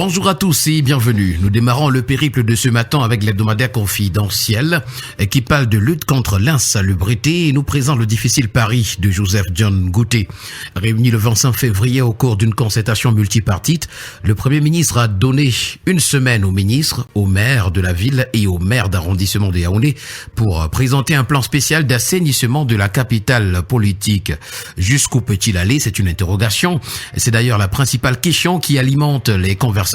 Bonjour à tous et bienvenue. Nous démarrons le périple de ce matin avec l'hebdomadaire confidentiel qui parle de lutte contre l'insalubrité et nous présente le difficile pari de Joseph John Gouté. Réuni le 25 février au cours d'une concertation multipartite, le Premier ministre a donné une semaine aux ministres, aux maires de la ville et aux maires d'arrondissement de Yaoundé pour présenter un plan spécial d'assainissement de la capitale politique. Jusqu'où peut-il aller? C'est une interrogation. C'est d'ailleurs la principale question qui alimente les conversations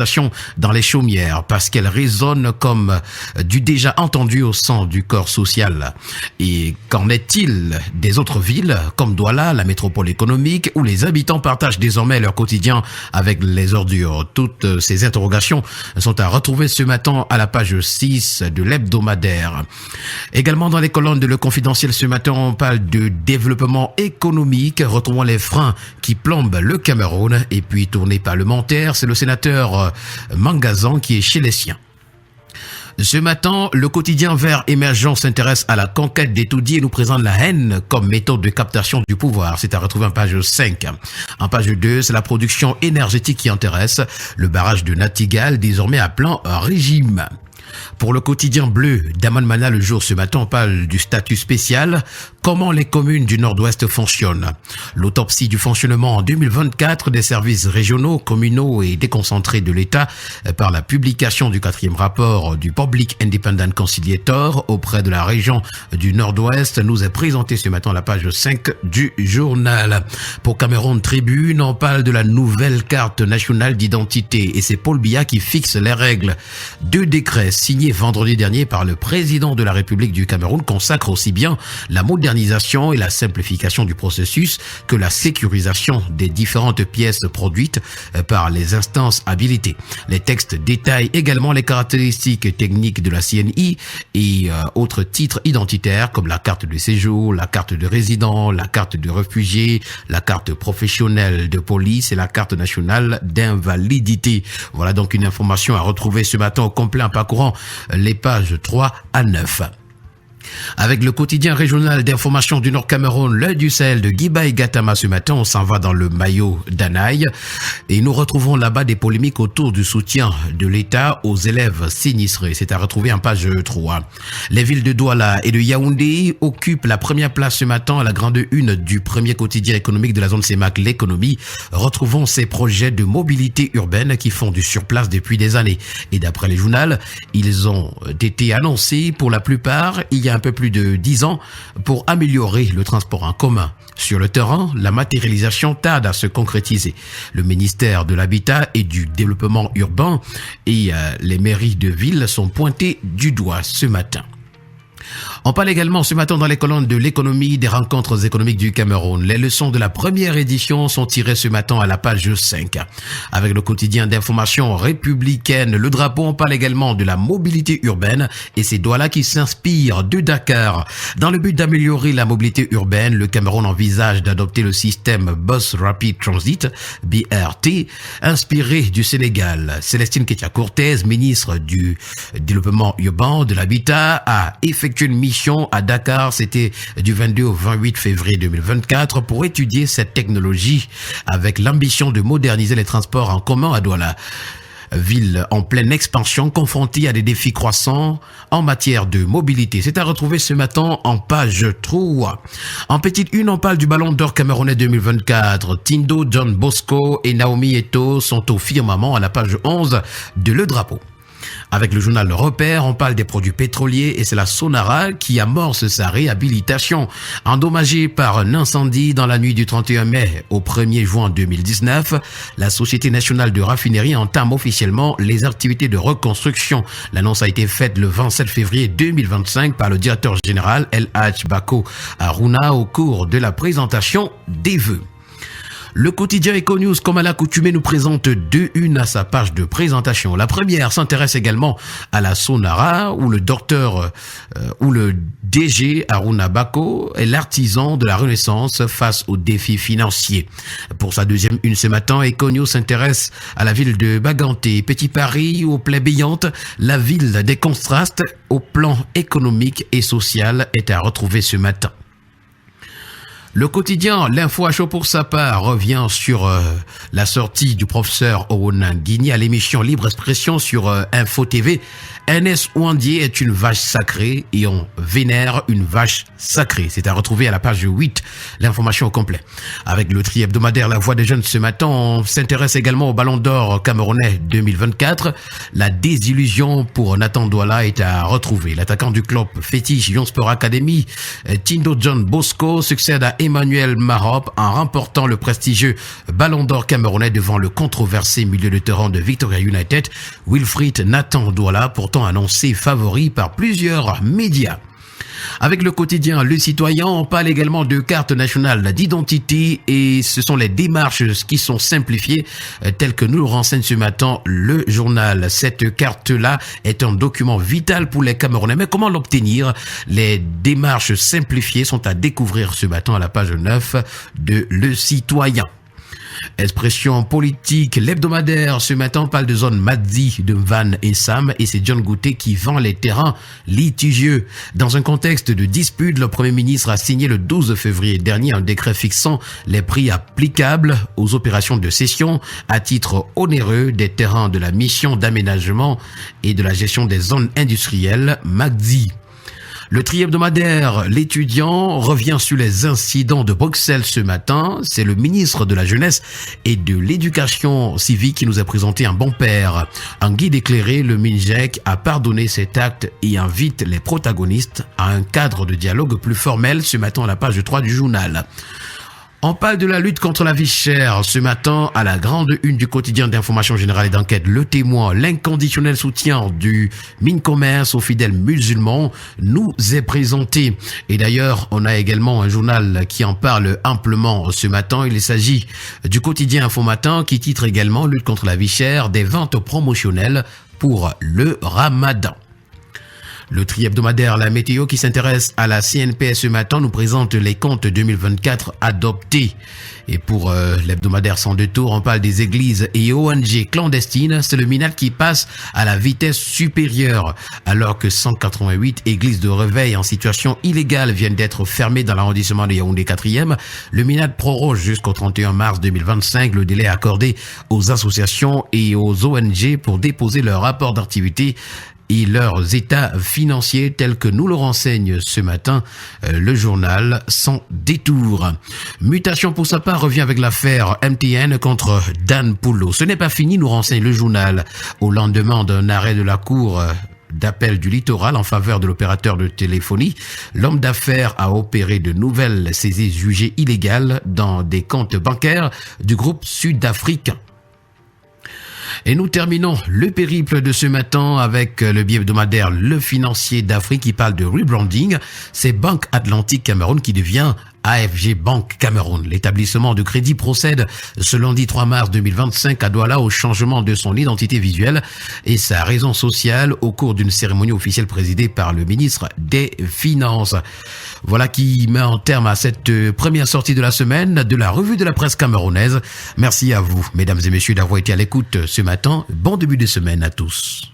dans les chaumières parce qu'elle résonne comme du déjà entendu au sein du corps social. Et qu'en est-il des autres villes comme Douala, la métropole économique, où les habitants partagent désormais leur quotidien avec les ordures? Toutes ces interrogations sont à retrouver ce matin à la page 6 de l'hebdomadaire. Également dans les colonnes de Le Confidentiel ce matin, on parle de développement économique. Retrouvons les freins qui plombent le Cameroun. Et puis tournée parlementaire, c'est le sénateur Mangazan qui est chez les siens. Ce matin, le quotidien Vert Émergent s'intéresse à la conquête des taudis et nous présente la haine comme méthode de captation du pouvoir. C'est à retrouver en page 5. En page 2, c'est la production énergétique qui intéresse. Le barrage de Natigal, désormais à plan régime. Pour le quotidien bleu, Daman Mana le jour ce matin, on parle du statut spécial, comment les communes du Nord-Ouest fonctionnent. L'autopsie du fonctionnement en 2024 des services régionaux, communaux et déconcentrés de l'État par la publication du 4e rapport du Public Independent Conciliator auprès de la région du Nord-Ouest nous est présenté ce matin à la page 5 du journal. Pour Cameroun Tribune, on parle de la nouvelle carte nationale d'identité et c'est Paul Biya qui fixe les règles. 2 décrets signés vendredi dernier par le président de la République du Cameroun consacrent aussi bien la modernisation et la simplification du processus que la sécurisation des différentes pièces produites par les instances habilitées. Les textes détaillent également les caractéristiques techniques de la CNI et autres titres identitaires comme la carte de séjour, la carte de résident, la carte de réfugié, la carte professionnelle de police et la carte nationale d'invalidité. Voilà donc une information à retrouver ce matin au complet en parcourant les pages 3 à 9. Avec le quotidien régional d'information du Nord Cameroun, l'œil du Sahel de Guiba et Gatama ce matin, on s'en va dans le maillot d'Anaï et nous retrouvons là-bas des polémiques autour du soutien de l'État aux élèves sinistrés. C'est à retrouver en page 3. Les villes de Douala et de Yaoundé occupent la première place ce matin à la grande une du premier quotidien économique de la zone CEMAC, l'économie. Retrouvons ces projets de mobilité urbaine qui font du surplace depuis des années. Et d'après les journaux, ils ont été annoncés pour la plupart il y a un peu plus de 10 ans pour améliorer le transport en commun. Sur le terrain, la matérialisation tarde à se concrétiser. Le ministère de l'Habitat et du Développement urbain et les mairies de ville sont pointés du doigt ce matin. On parle également ce matin dans les colonnes de l'économie des rencontres économiques du Cameroun. Les leçons de la première édition sont tirées ce matin à la page 5. Avec le quotidien d'information républicaine, le drapeau, on parle également de la mobilité urbaine et c'est Douala qui s'inspire de Dakar. Dans le but d'améliorer la mobilité urbaine, le Cameroun envisage d'adopter le système Bus Rapid Transit, BRT, inspiré du Sénégal. Célestine Ketia-Cortez, ministre du Développement urbain, de l'Habitat, a effectué une mission à Dakar, c'était du 22 au 28 février 2024 pour étudier cette technologie avec l'ambition de moderniser les transports en commun à Douala. Ville en pleine expansion, confrontée à des défis croissants en matière de mobilité. C'est à retrouver ce matin en page 3. En petite une, on parle du Ballon d'Or camerounais 2024. Tindo, John Bosco et Naomi Eto'o sont au firmament à la page 11 de Le Drapeau. Avec le journal Le Repère, on parle des produits pétroliers et c'est la Sonara qui amorce sa réhabilitation. Endommagée par un incendie dans la nuit du 31 mai au 1er juin 2019, la Société nationale de raffinerie entame officiellement les activités de reconstruction. L'annonce a été faite le 27 février 2025 par le directeur général El Hadj Bako Aruna au cours de la présentation des vœux. Le quotidien Econews, comme à l'accoutumée, nous présente 2 unes à sa page de présentation. La première s'intéresse également à la Sonara, où le DG Aruna Bako est l'artisan de la Renaissance face aux défis financiers. Pour sa deuxième une ce matin, Econews s'intéresse à la ville de Baganté, Petit Paris, aux plaibeillantes. La ville des contrastes au plan économique et social est à retrouver ce matin. Le quotidien, l'info à chaud pour sa part, revient sur la sortie du professeur Owen Guigny à l'émission Libre Expression sur Info TV. NS Ouandier est une vache sacrée et on vénère une vache sacrée. C'est à retrouver à la page 8, l'information au complet. Avec le tri hebdomadaire La Voix des Jeunes ce matin, on s'intéresse également au Ballon d'Or camerounais 2024. La désillusion pour Nathan Douala est à retrouver. L'attaquant du club fétiche Lyon Sport Academy, Tindo John Bosco, succède à Emmanuel Marop en remportant le prestigieux Ballon d'Or camerounais devant le controversé milieu de terrain de Victoria United, Wilfried Nathan Douala, pourtant annoncé favori par plusieurs médias. Avec le quotidien Le Citoyen, on parle également de carte nationale d'identité et ce sont les démarches qui sont simplifiées telles que nous le renseigne ce matin le journal. Cette carte-là est un document vital pour les Camerounais. Mais comment l'obtenir? Les démarches simplifiées sont à découvrir ce matin à la page 9 de Le Citoyen. Expression politique, l'hebdomadaire ce matin parle de zone Madzi de Van et Sam et c'est John Gouté qui vend les terrains litigieux. Dans un contexte de dispute, le Premier ministre a signé le 12 février dernier un décret fixant les prix applicables aux opérations de cession à titre onéreux des terrains de la mission d'aménagement et de la gestion des zones industrielles Madzi. Le tri hebdomadaire, l'étudiant, revient sur les incidents de Bruxelles ce matin. C'est le ministre de la Jeunesse et de l'Éducation civique qui nous a présenté un bon père. Un guide éclairé, le MINJEC a pardonné cet acte et invite les protagonistes à un cadre de dialogue plus formel ce matin à la page 3 du journal. On parle de la lutte contre la vie chère. Ce matin, à la grande une du quotidien d'information générale et d'enquête, Le Témoin, l'inconditionnel soutien du Mincommerce aux fidèles musulmans nous est présenté. Et d'ailleurs, on a également un journal qui en parle amplement ce matin. Il s'agit du quotidien Info Matin qui titre également Lutte contre la vie chère, des ventes promotionnelles pour le Ramadan. Le tri hebdomadaire La Météo qui s'intéresse à la CNPS ce matin nous présente les comptes 2024 adoptés. Et pour l'hebdomadaire sans détour, on parle des églises et ONG clandestines. C'est le MINAD qui passe à la vitesse supérieure. Alors que 188 églises de réveil en situation illégale viennent d'être fermées dans l'arrondissement de Yaoundé 4e, le MINAD proroge jusqu'au 31 mars 2025 le délai accordé aux associations et aux ONG pour déposer leur rapport d'activité et leurs états financiers tels que nous le renseigne ce matin le journal Sans Détour. Mutation pour sa part revient avec l'affaire MTN contre Dan Poulot. Ce n'est pas fini, nous renseigne le journal. Au lendemain d'un arrêt de la cour d'appel du littoral en faveur de l'opérateur de téléphonie, l'homme d'affaires a opéré de nouvelles saisies jugées illégales dans des comptes bancaires du groupe sud-africain. Et nous terminons le périple de ce matin avec le billet hebdomadaire Le Financier d'Afrique qui parle de rebranding. C'est Banque Atlantique Cameroun qui devient AFG Banque Cameroun. L'établissement de crédit procède ce lundi 3 mars 2025 à Douala au changement de son identité visuelle et sa raison sociale au cours d'une cérémonie officielle présidée par le ministre des Finances. Voilà qui met en terme à cette première sortie de la semaine de la revue de la presse camerounaise. Merci à vous, mesdames et messieurs, d'avoir été à l'écoute ce matin. Bon début de semaine à tous.